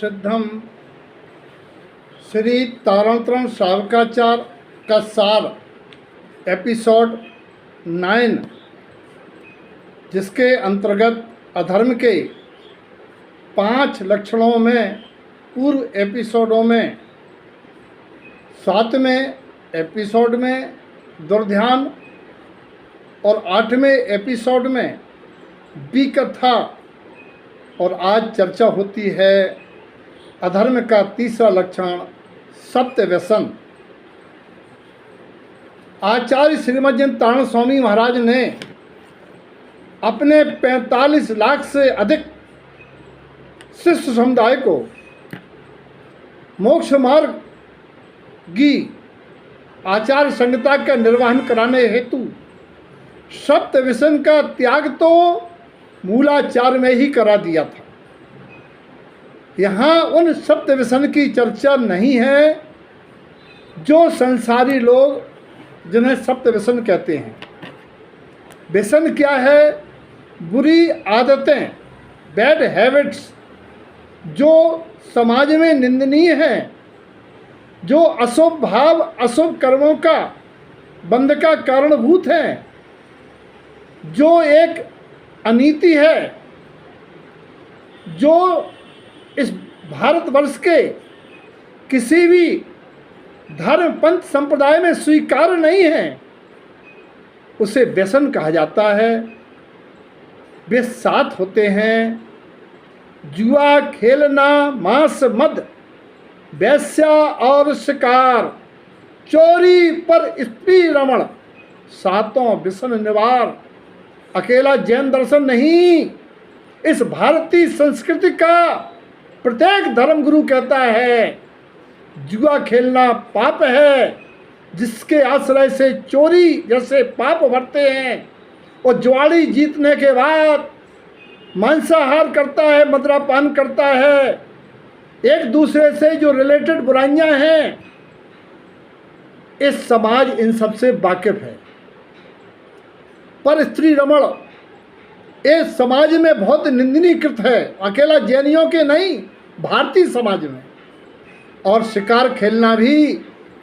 प्रसिद्धम श्री तारणतरण श्रावकाचार का सार एपिसोड 9, जिसके अंतर्गत अधर्म के 5 लक्षणों में पूर्व एपिसोडों में 7वें एपिसोड में दुर्ध्यान और 8वें एपिसोड में विकथा और आज चर्चा होती है अधर्म का तीसरा लक्षण सत्य व्यसन। आचार्य श्रीमद् तारण स्वामी महाराज ने अपने 45 लाख से अधिक शिष्य समुदाय को मोक्ष मार्गी आचार संहिता का निर्वहन कराने हेतु सत्य व्यसन का त्याग तो मूलाचार में ही करा दिया था। यहाँ उन सत्य व्यसन की चर्चा नहीं है जो संसारी लोग जिन्हें सत्य व्यसन कहते हैं। व्यसन क्या है? बुरी आदतें, बैड हैबिट्स जो समाज में निंदनीय हैं, जो अशुभ भाव अशुभ कर्मों का बंध का कारणभूत हैं, जो एक अनीति है, जो इस भारतवर्ष के किसी भी धर्म पंथ संप्रदाय में स्वीकार नहीं है, उसे व्यसन कहा जाता है। वे 7 होते हैं: जुआ खेलना, मांस मद, वैश्या और शिकार, चोरी पर स्त्री रमण, 7 व्यसन निवार। अकेला जैन दर्शन नहीं, इस भारतीय संस्कृति का प्रत्येक धर्मगुरु कहता है जुआ खेलना पाप है, जिसके आश्रय से चोरी जैसे पाप बढ़ते हैं। और जुआड़ी जीतने के बाद मांसाहार करता है, मदिरापान करता है, एक दूसरे से जो रिलेटेड बुराइयां हैं, इस समाज इन सबसे वाकिफ है। पर स्त्री रमण इस समाज में बहुत निंदनीय कृत है, अकेला जैनियों के नहीं, भारतीय समाज में। और शिकार खेलना भी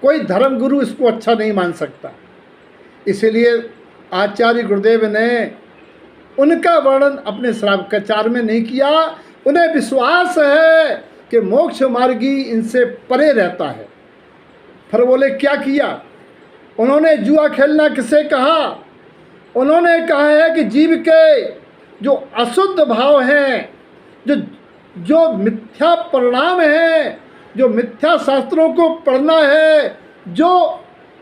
कोई धर्मगुरु इसको अच्छा नहीं मान सकता। इसलिए आचार्य गुरुदेव ने उनका वर्णन अपने श्रावकाचार में नहीं किया। उन्हें विश्वास है कि मोक्ष मार्गी इनसे परे रहता है। फिर बोले क्या किया? उन्होंने जुआ खेलना किसे कहा? उन्होंने कहा है कि जीव के जो अशुद्ध भाव हैं, जो मिथ्या परिणाम हैं, जो मिथ्या शास्त्रों को पढ़ना है, जो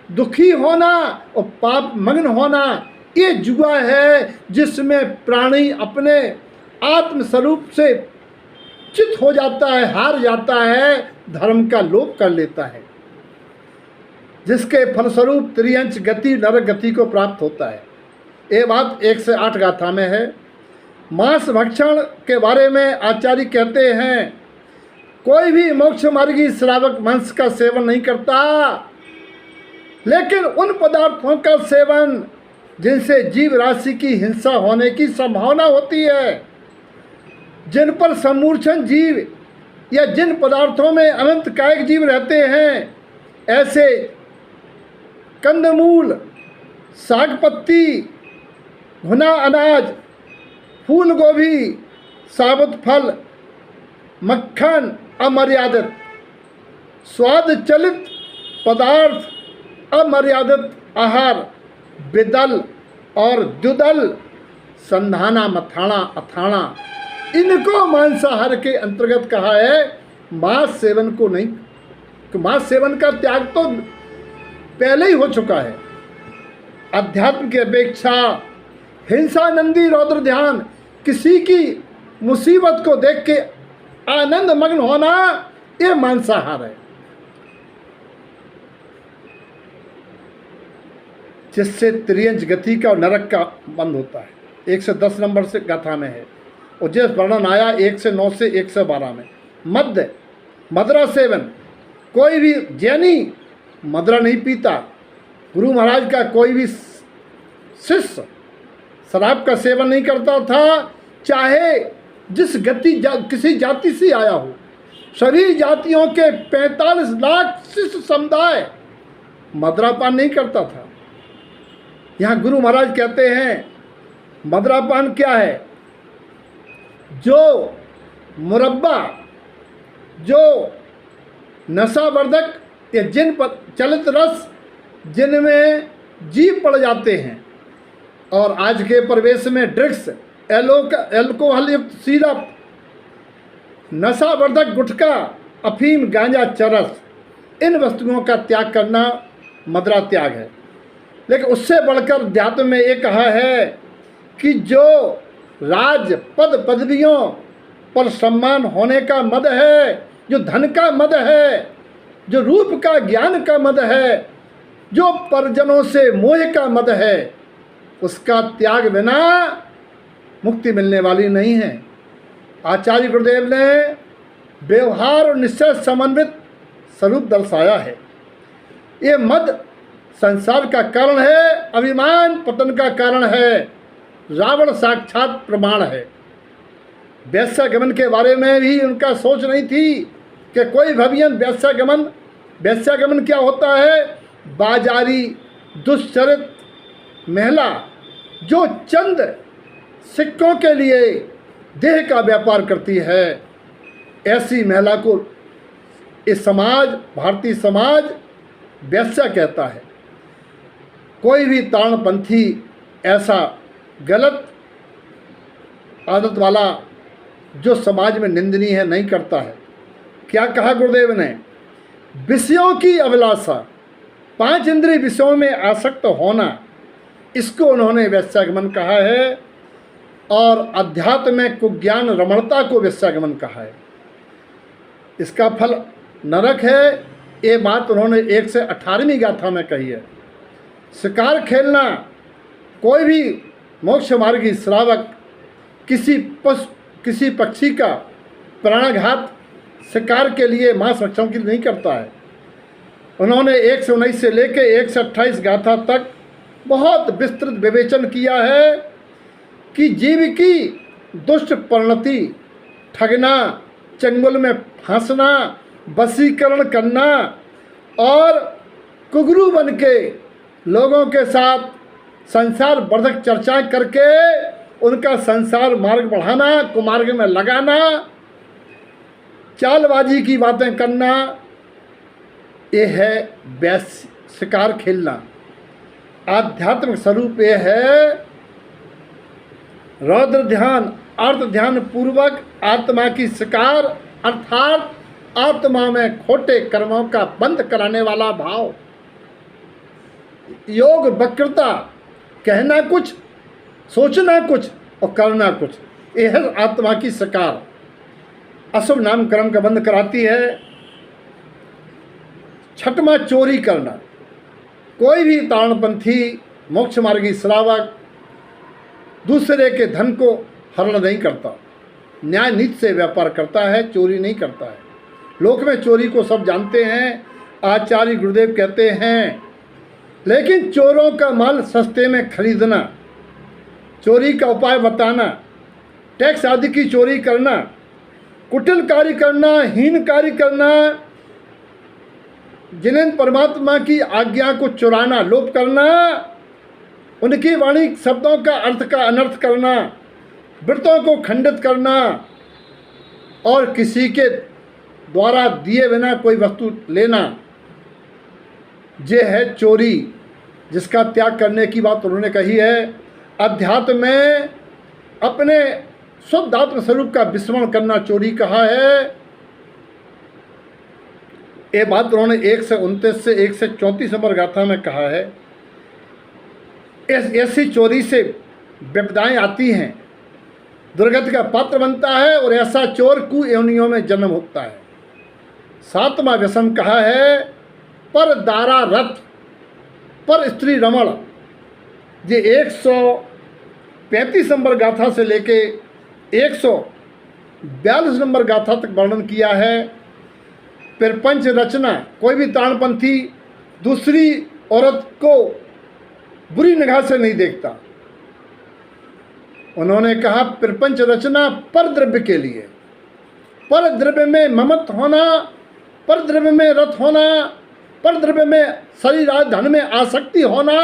दुखी होना और पाप मग्न होना, ये जुआ है जिसमें प्राणी अपने आत्म स्वरूप से चित हो जाता है, हार जाता है, धर्म का लोप कर लेता है, जिसके फलस्वरूप त्रियंच गति नरक गति को प्राप्त होता है। ये बात 1 से 8 गाथा में है। मांस भक्षण के बारे में आचार्य कहते हैं कोई भी मोक्ष मार्गी श्रावक मांस का सेवन नहीं करता, लेकिन उन पदार्थों का सेवन जिनसे जीव राशि की हिंसा होने की संभावना होती है, जिन पर समूर्छन जीव या जिन पदार्थों में अनंत कायिक जीव रहते हैं, ऐसे कंदमूल, साग पत्ती, भुना अनाज, फूल गोभी, साबुत फल, मक्खन, अमर्यादित स्वाद चलित पदार्थ, अमर्यादित आहार, बिदल और द्युदल, संधाना, मथाना, अथाना, इनको मांसाहार के अंतर्गत कहा है। मांस सेवन को नहीं, कि मांस सेवन का त्याग तो पहले ही हो चुका है। अध्यात्म की अपेक्षा हिंसानंदी रौद्र ध्यान, किसी की मुसीबत को देख के आनंद मग्न होना, ये मांसाहार है, जिससे त्रियंच गति का और नरक का बंद होता है। 1 से 10 नंबर से गाथा में है। और जिस वर्णन आया 1 से 9 से 1 से 12 में, मद्य, मदिरा सेवन, कोई भी जैनी मदिरा नहीं पीता। गुरु महाराज का कोई भी शिष्य शराब का सेवन नहीं करता था, चाहे जिस किसी जाति से आया हो, सभी जातियों के 45 लाख शिष्य समुदाय मदिरापान नहीं करता था। यहाँ गुरु महाराज कहते हैं मदिरापान क्या है? जो मुरब्बा, जो नशावर्धक या जिन चलित रस जिनमें जीव पड़ जाते हैं, और आज के परिवेश में ड्रग्स, एल्कोहल युक्त सिरप, नशावर्धक गुटखा, अफीम, गांजा, चरस, इन वस्तुओं का त्याग करना मदिरा त्याग है। लेकिन उससे बढ़कर अध्यात्म में ये कहा है कि जो राज पद पदवियों पर सम्मान होने का मद है, जो धन का मद है, जो रूप का ज्ञान का मद है, जो परिजनों से मोह का मद है, उसका त्याग बिना मुक्ति मिलने वाली नहीं है। आचार्य गुरुदेव ने व्यवहार और निश्चय समन्वित स्वरूप दर्शाया है। ये मद संसार का कारण है, अभिमान पतन का कारण है, रावण साक्षात प्रमाण है। वैश्यागमन के बारे में भी उनका सोच नहीं थी कि कोई भवियन वैश्यागमन क्या होता है? बाजारी दुष्चरित महिला जो चंद सिक्कों के लिए देह का व्यापार करती है, ऐसी महिला को इस समाज, भारतीय समाज वैश्या कहता है। कोई भी तारणपंथी ऐसा गलत आदत वाला जो समाज में निंदनीय है नहीं करता है। क्या कहा गुरुदेव ने? विषयों की अभिलाषा, 5 इंद्रिय विषयों में आसक्त होना, इसको उन्होंने वैश्यागमन कहा है। और अध्यात्म में कुज्ञान रमणता को वैश्यागमन कहा है। इसका फल नरक है। ये बात उन्होंने 1 से 18वीं गाथा में कही है। शिकार खेलना, कोई भी मोक्ष मार्गी श्रावक किसी पक्षी का प्राणाघात शिकार के लिए मांस भक्षण के लिए नहीं करता है। उन्होंने 1 से 19 से लेकर 1 से 28 गाथा तक बहुत विस्तृत विवेचन किया है कि जीव की दुष्ट परिणति, ठगना, चंगुल में फंसना, वशीकरण करना और कुगरू बन के लोगों के साथ संसार वर्धक चर्चाएं करके उनका संसार मार्ग बढ़ाना, कुमार्ग में लगाना, चालबाजी की बातें करना, ये है वैश्य शिकार खेलना। आध्यात्मिक स्वरूप ये है रौद्र ध्यान, अर्थ ध्यान पूर्वक आत्मा की शिकार, अर्थात आत्मा में खोटे कर्मों का बंद कराने वाला भाव। योग वक्रता, कहना कुछ, सोचना कुछ और करना कुछ, यह है आत्मा की शिकार। अशुभ नाम कर्म का बंद कराती है। 6वां चोरी करना। कोई भी तारणपंथी मोक्ष मार्गी श्रावक दूसरे के धन को हरण नहीं करता, न्याय नीति से व्यापार करता है, चोरी नहीं करता है। लोक में चोरी को सब जानते हैं। आचार्य गुरुदेव कहते हैं लेकिन चोरों का माल सस्ते में खरीदना, चोरी का उपाय बताना, टैक्स आदि की चोरी करना, कुटिल कार्य करना, हीन कार्य करना, जिन्हें परमात्मा की आज्ञा को चुराना, लोप करना, उनकी वाणी शब्दों का अर्थ का अनर्थ करना, व्रतों को खंडित करना और किसी के द्वारा दिए बिना कोई वस्तु लेना, ये है चोरी, जिसका त्याग करने की बात उन्होंने कही है। अध्यात्म में अपने शुद्ध आत्म स्वरूप का विस्मरण करना चोरी कहा है। ये बात उन्होंने 1 से 29 से 1 से 34 नंबर गाथा में कहा है। ऐसी चोरी से विपदाएं आती हैं, दुर्गति का पात्र बनता है और ऐसा चोर कुयोनियों में जन्म होता है। 7वां व्यसन कहा है पर दारा रथ, पर स्त्री रमण। ये 135 नंबर गाथा से लेके 142 नंबर गाथा तक वर्णन किया है। प्रपंच रचना, कोई भी तारणपंथी दूसरी औरत को बुरी निगाह से नहीं देखता। उन्होंने कहा प्रपंच रचना पर द्रव्य के लिए, पर द्रव्य में ममत होना, पर द्रव्य में रत होना, पर द्रव्य में शरीर आदि धन में आसक्ति होना,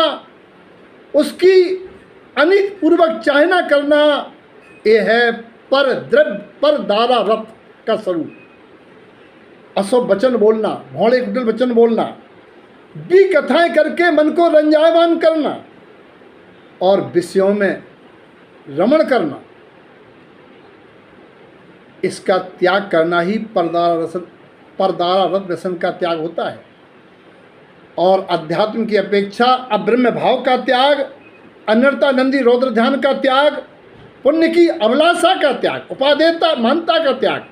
उसकी अनित पूर्वक चाहना करना, ये है पर द्रव्य पर दारा रत का स्वरूप। अशुभ वचन बोलना, भौड़े कुटिल वचन बोलना, भी कथाएं करके मन को रंजायमान करना और विषयों में रमण करना, इसका त्याग करना ही परदारा रत व्यसन का त्याग होता है। और अध्यात्म की अपेक्षा अब्रह्म भाव का त्याग, अन्यर्तानंदी रौद्र ध्यान का त्याग, पुण्य की अभिलाषा का त्याग, उपादेयता मानता का त्याग,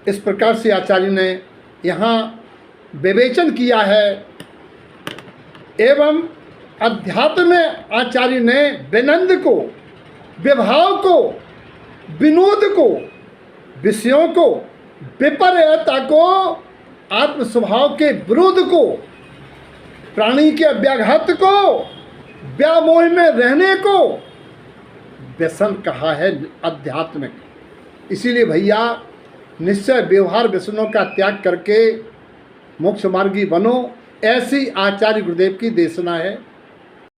इस प्रकार से आचार्य ने यहाँ विवेचन किया है। एवं अध्यात्म में आचार्य ने विनंद को, विभाव को, विनोद को, विषयों को, विपर्ययता को, आत्म स्वभाव के विरोध को, प्राणी के व्याघात को, व्यामोह में रहने को व्यसन कहा है आध्यात्मिक। इसीलिए भैया निश्चय व्यवहार व्यसनों का त्याग करके मोक्ष मार्गी बनो, ऐसी आचार्य गुरुदेव की देशना है।